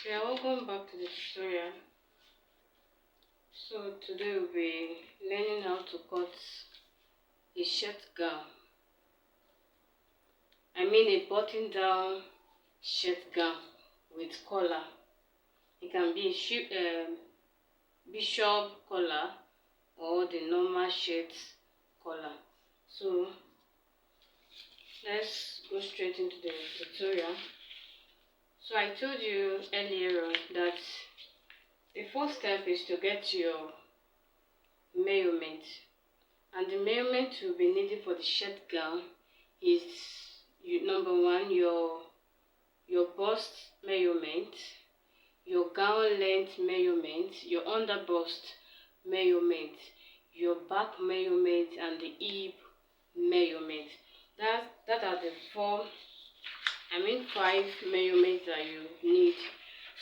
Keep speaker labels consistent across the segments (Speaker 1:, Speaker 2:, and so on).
Speaker 1: Yeah, welcome back to the tutorial. So today we'll be learning how to cut a shirt gown. I mean a button down shirt gown with collar. It can be a bishop collar or the normal shirt collar. So let's go straight into the tutorial. So I told you earlier on that the first step is to get your measurement, and the measurement you'll be needing for the shirt gown is number one, your bust measurement, your gown length measurement, your under bust measurement, your back measurement, and the hip measurement. That are the five measurements that you need.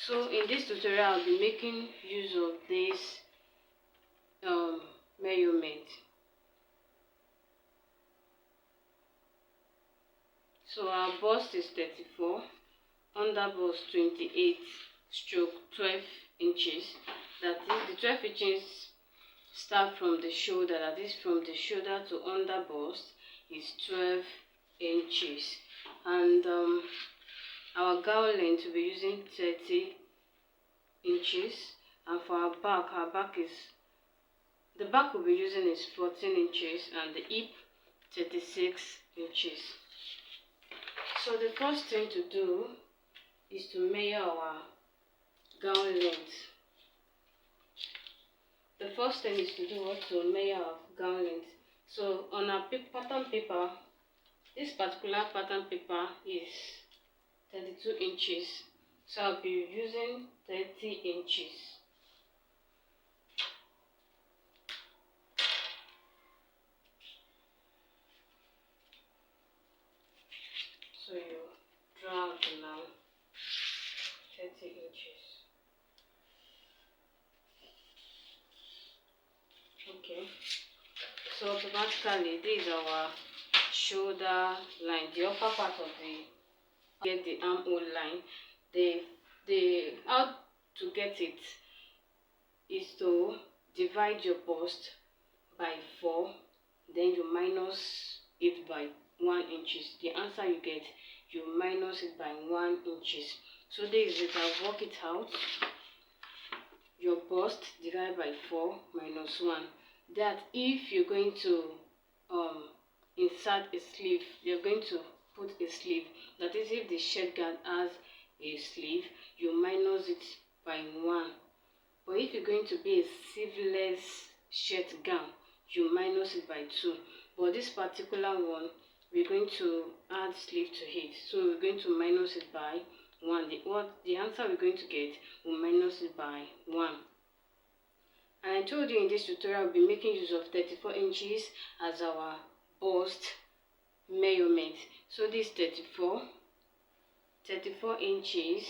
Speaker 1: So in this tutorial I'll be making use of this measurement. So our bust is 34, under bust 28/12 inches. That is, the 12 inches start from the shoulder. That is, from the shoulder to under bust is 12 inches. And our gown length will be using 30 inches. And for our back is, the back we'll be using is 14 inches, and the hip 36 inches. So the first thing to do is to measure our gown length. The first thing is to do what? To measure our gown length. So on our pattern paper, this particular pattern paper is 32 inches. So I'll be using 30 inches. So you draw out the line, 30 inches. Okay. So automatically, this is our shoulder line, the upper part of the armhole line. The how to get it is to divide your bust by 4, then you minus it by 1 inches. The answer you get, you minus it by 1 inches. So this is it. I'll work it out. Your bust divided by 4 minus 1. That if you're going to insert a sleeve, you're going to put a sleeve. That is, if the shirt gown has a sleeve, you minus it by 1. But if you're going to be a sleeveless shirt gown, you minus it by 2. But this particular one, we're going to add sleeve to it, so we're going to minus it by 1. The answer we're going to get, we'll minus it by 1. And I told you in this tutorial we'll be making use of 34 inches as our bust measurement. So this 34 inches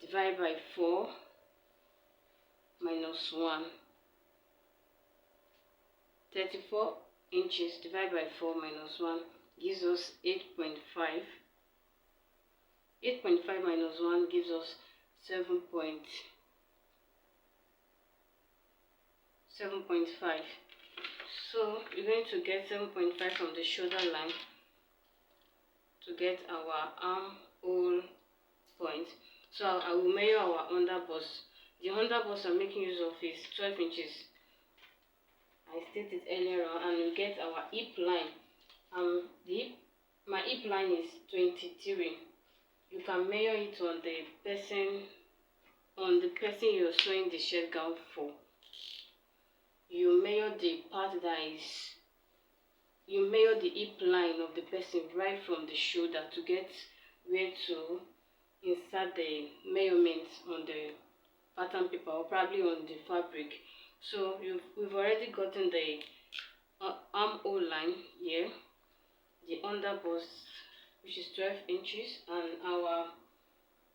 Speaker 1: divided by 4 minus 1. 34 inches divided by 4 minus 1 gives us 8.5. 8.5 minus 1 gives us 7.5. So we're going to get 7.5 from the shoulder line to get our armhole point. So I will measure our under bust. The under bust I'm making use of is 12 inches. I stated earlier on, and we get our hip line. My hip line is 23. You can measure it on the person you're sewing the shirt gown for. You measure the hip line of the person right from the shoulder to get where to insert the measurements on the pattern paper, or probably on the fabric. So we've already gotten the armhole line here, the under bust, which is 12 inches, and our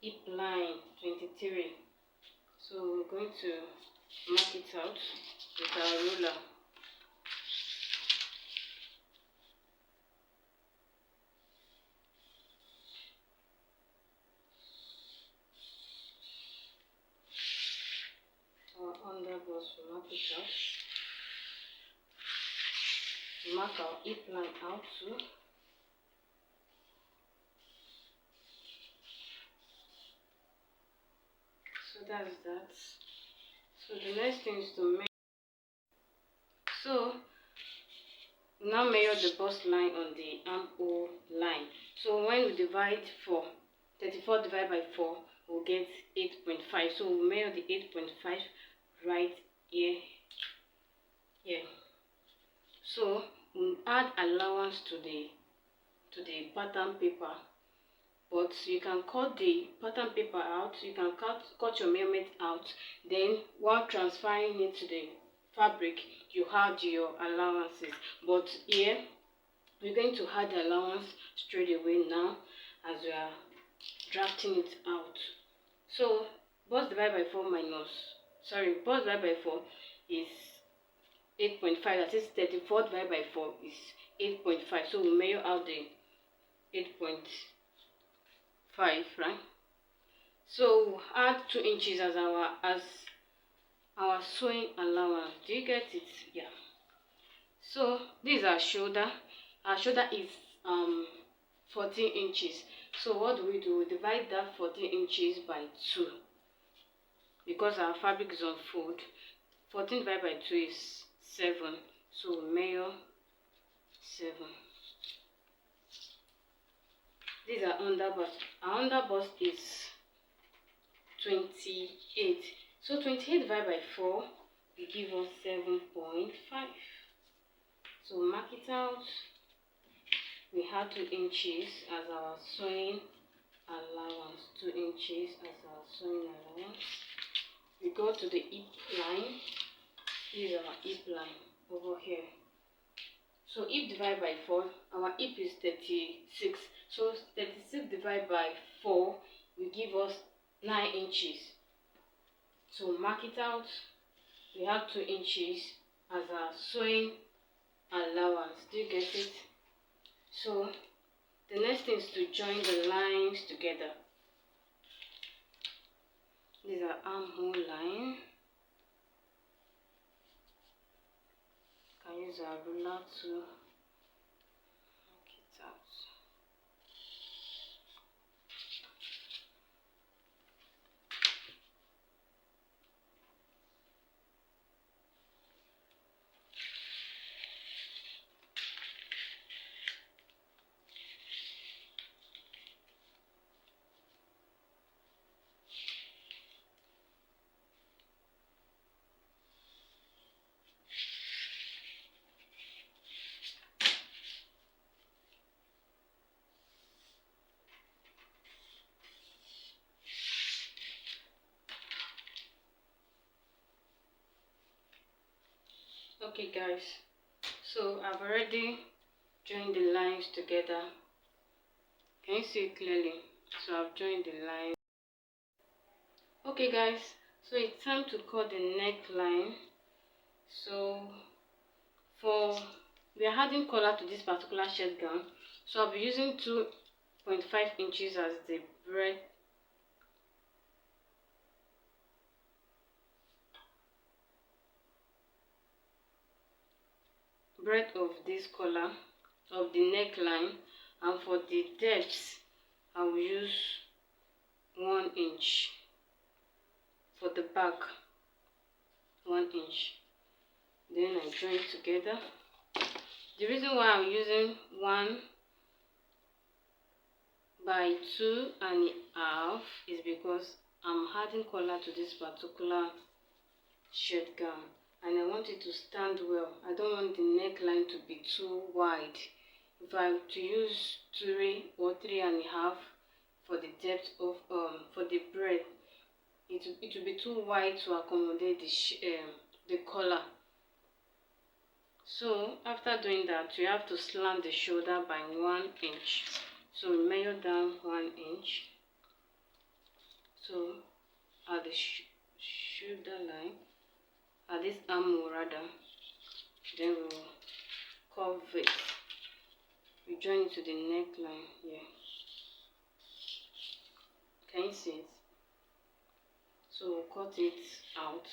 Speaker 1: hip line 23. So we're going to mark it out with our ruler. under bust, we mark it out. We mark our hip line out too. So that's that. So the next thing is to measure. So now measure the bust line on the armhole line. So when we divide 34 divided by 4, we'll get 8.5. So we'll measure the 8.5 right here. So we'll add allowance to the pattern paper. But you can cut the pattern paper out, you can cut your measurement out, then while transferring it to the fabric, you add your allowances. But here, we're going to add the allowance straight away now as we are drafting it out. So, bust divided by 4 bust divided by 4 is 8.5, that is 34 divided by 4 is 8.5. So we'll measure out the 8.5, right? So we'll add 2 inches as our sewing allowance. Do you get it? Yeah. So this is our shoulder. Our shoulder is 14 inches. So what do? We divide that 14 inches by 2 because our fabric is on fold. 14 divided by 2 is 7. So we measure 7. These are under bust. Our under bust is 28. So 28 divided by 4 will give us 7.5. So mark it out. We have 2 inches as our sewing allowance. 2 inches as our sewing allowance. We go to the hip line. This is our hip line over here. So hip divided by 4, our hip is 36. So 36 divided by 4 will give us 9 inches. So mark it out. We have 2 inches as our sewing allowance. Do you get it? So the next thing is to join the lines together. These are armhole line. Can use our ruler to mark it out. Okay guys, so I've already joined the lines together. Can you see it clearly? So I've joined the line. Okay guys, so it's time to cut the neckline. So we are adding collar to this particular shirt gown, so I'll be using 2.5 inches as the breadth of this collar of the neckline, and for the depth I will use 1 inch. For the back, 1 inch. Then I join it together. The reason why I'm using 1 by 2.5 is because I'm adding collar to this particular shirt gown, and I want it to stand well. I don't want the neckline to be too wide. If I were to use 3 or 3.5 for the depth of for the breadth, it will be too wide to accommodate the collar. So after doing that, you have to slant the shoulder by 1 inch. So we measure down 1 inch. So at the shoulder line, at this armhole rather, then we will curve it. We join it to the neckline here. Can you see it? So we'll cut it out.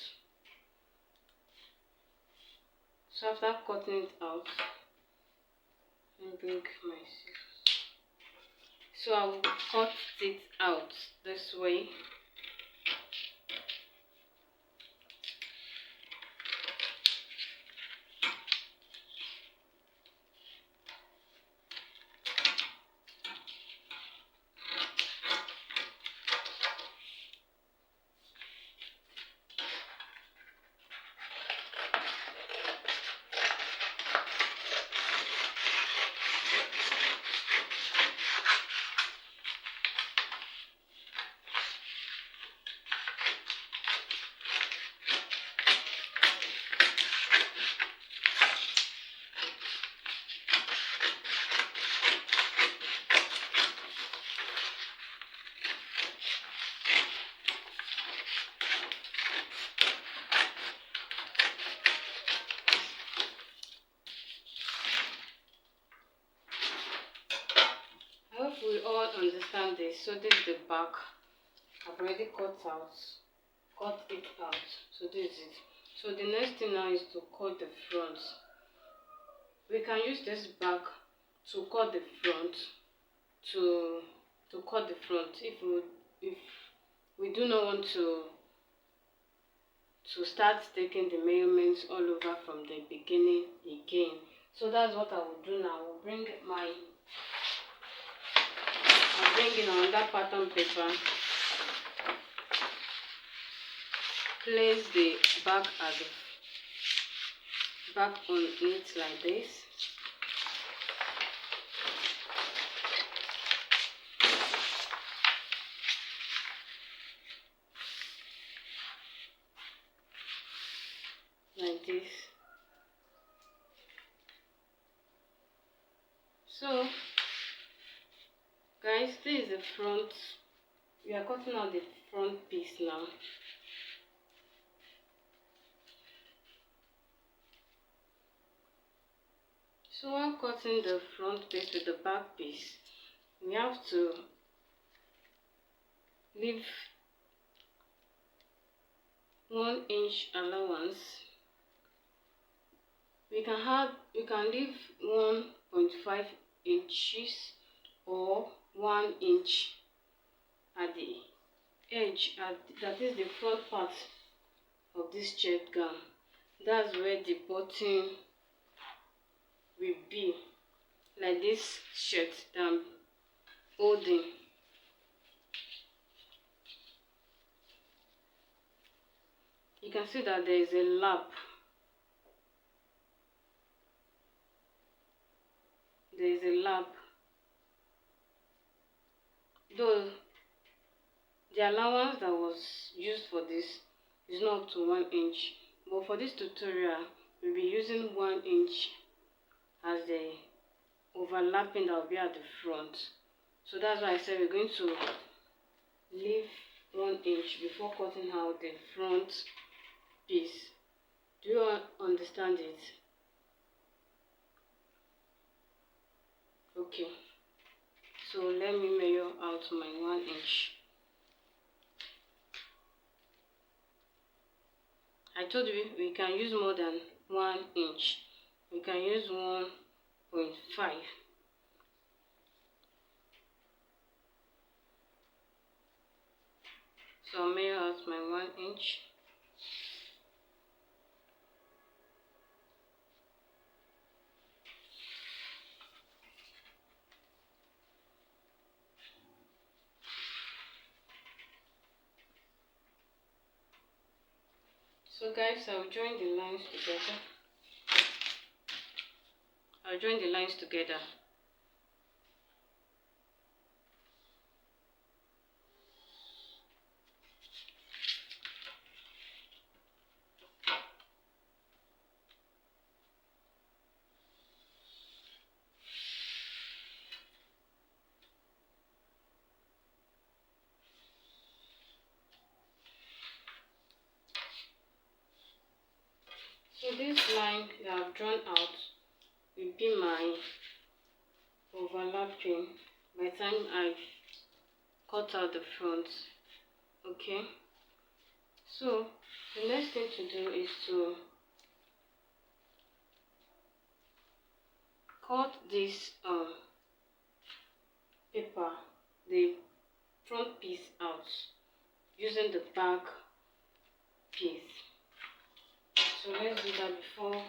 Speaker 1: So after cutting it out, let me bring my scissors. So I will cut it out this way. I hope we all understand this. So this is the back. I've already cut it out. So this is it. So the next thing now is to cut the front. We can use this back to cut the front. To cut the front. If we do not want to start taking the measurements all over from the beginning again. So that's what I will do now. I'll bring in another pattern paper. Place the back on it like this. Like this. So guys, this is the front. We are cutting out the front piece now. So while cutting the front piece with the back piece, we have to leave 1 inch allowance. We can leave 1.5 inches or 1 inch at the edge, that is the front part of this shirt gown. That's where the button will be, like this shirt that I'm holding. You can see that there is a lap. There is a lap. Though the allowance that was used for this is not up to 1 inch, but for this tutorial we'll be using 1 inch as the overlapping that will be at the front. So that's why I said we're going to leave 1 inch before cutting out the front piece. Do you understand it? Okay, so let me measure out my 1 inch. I told you we can use more than 1 inch. We can use 1.5. So I'll measure out my 1 inch. So guys, I'll join the lines together. So this line that I've drawn out will be my overlapping by the time I cut out the front. Okay, so the next thing to do is to cut this paper, the front piece out using the back piece. So let's do that before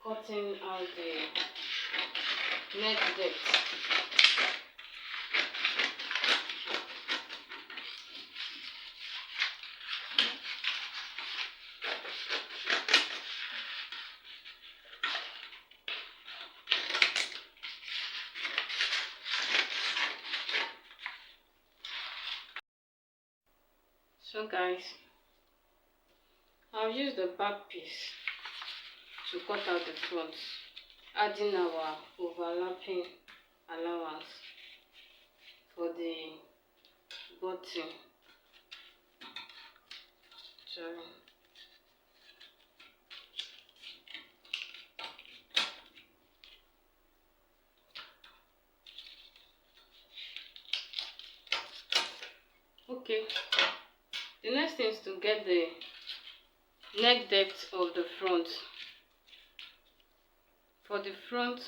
Speaker 1: cutting out the neck depth. So guys, I'll use the back piece to cut out the front, adding our overlapping allowance for the button. Sorry. Okay, the next thing is to get the neck depth of the front. For the front,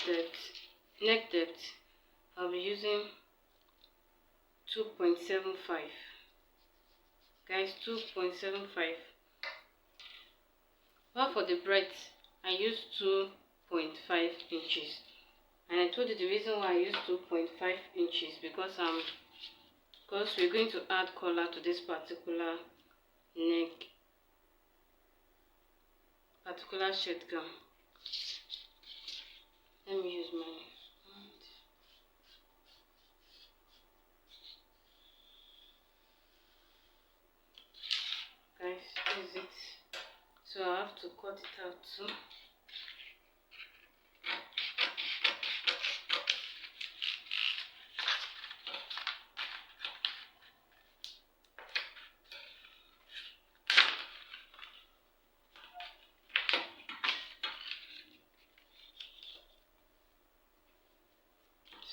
Speaker 1: depth, neck depth, I'll be using 2.75. Guys, 2.75. But for the breadth, I use 2.5 inches. And I told you the reason why I use 2.5 inches because we're going to add collar to this particular neck, particular shirt gown. Let me use my hand. Guys, this is it. So I have to cut it out too.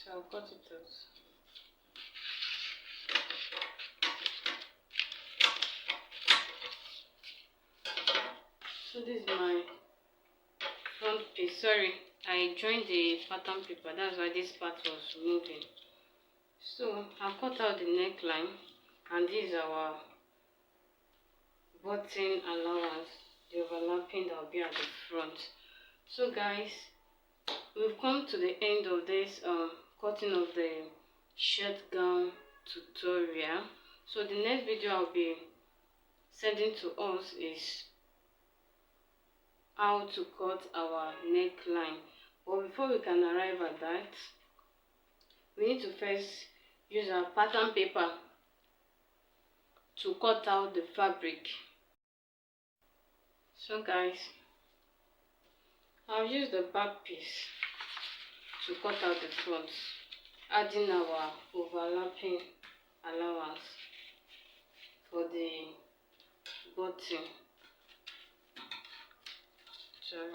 Speaker 1: So I'll cut it out. So this is my front piece. Sorry, I joined the pattern paper, that's why this part was moving. So I'll cut out the neckline, and this is our button allowance, the overlapping that will be at the front. So guys, we've come to the end of this cutting of the shirt gown tutorial. So the next video I'll be sending to us is how to cut our neckline. But before we can arrive at that, we need to first use our pattern paper to cut out the fabric. So guys, I'll use the back piece to cut out the front, adding our overlapping allowance for the button. Sorry.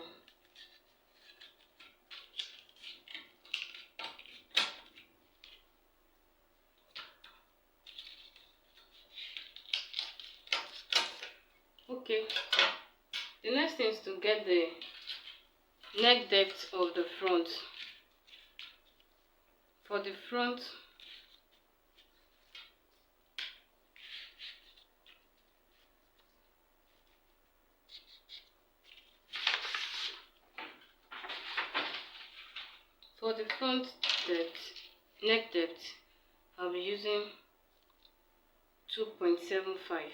Speaker 1: Okay, the next thing is to get the neck depth of the front. For the front, depth, neck depth, I'll be using 2.75.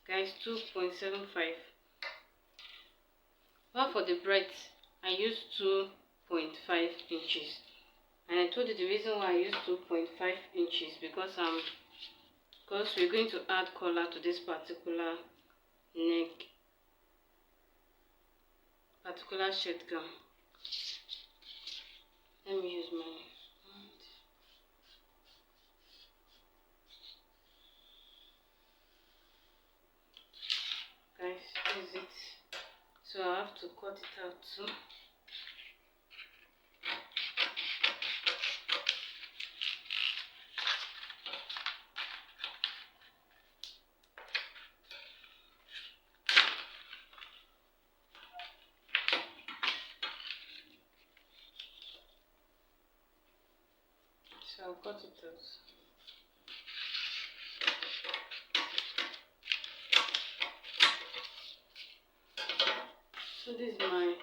Speaker 1: Guys, 2.75. But for the breadth, I use 2.5 inches. And I told you the reason why I use 2.5 inches because we're going to add collar to this particular neck, particular shirt gown. Let me use my hand. Guys, this is it. So I have to cut it out too. I'll cut it out. So this is my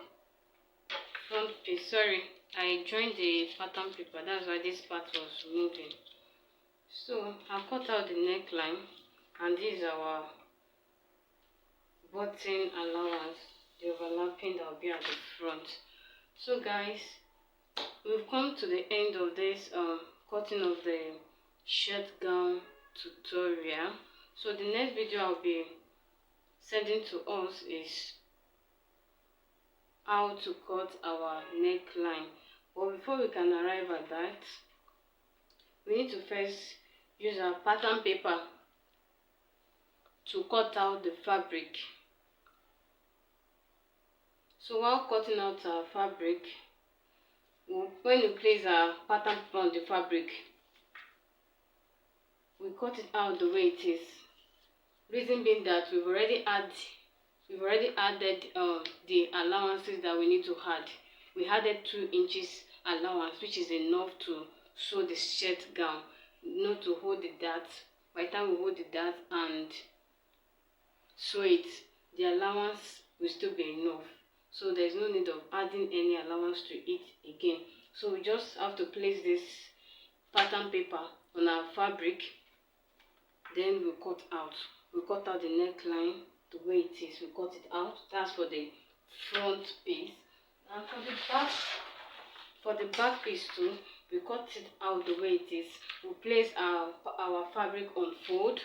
Speaker 1: front piece. Sorry, I joined the pattern paper, that's why this part was moving. So I cut out the neckline, and this is our button allowance, the overlapping that will be at the front. So guys, we've come to the end of this cutting of the shirt gown tutorial. So the next video I'll be sending to us is how to cut our neckline. But before we can arrive at that, we need to first use our pattern paper to cut out the fabric. So while cutting out our fabric, when you place our pattern paper on the fabric, we cut it out the way it is. Reason being that we've already added the allowances that we need to add. We added 2 inches allowance, which is enough to sew the shirt gown, not to hold the dart. By the time we hold the dart and sew it, the allowance will still be enough. So there's no need of adding any allowance to it again. So we just have to place this pattern paper on our fabric, then we cut out. We cut out the neckline the way it is. We cut it out. That's for the front piece. And for the back piece too, we cut it out the way it is. We place our fabric on fold.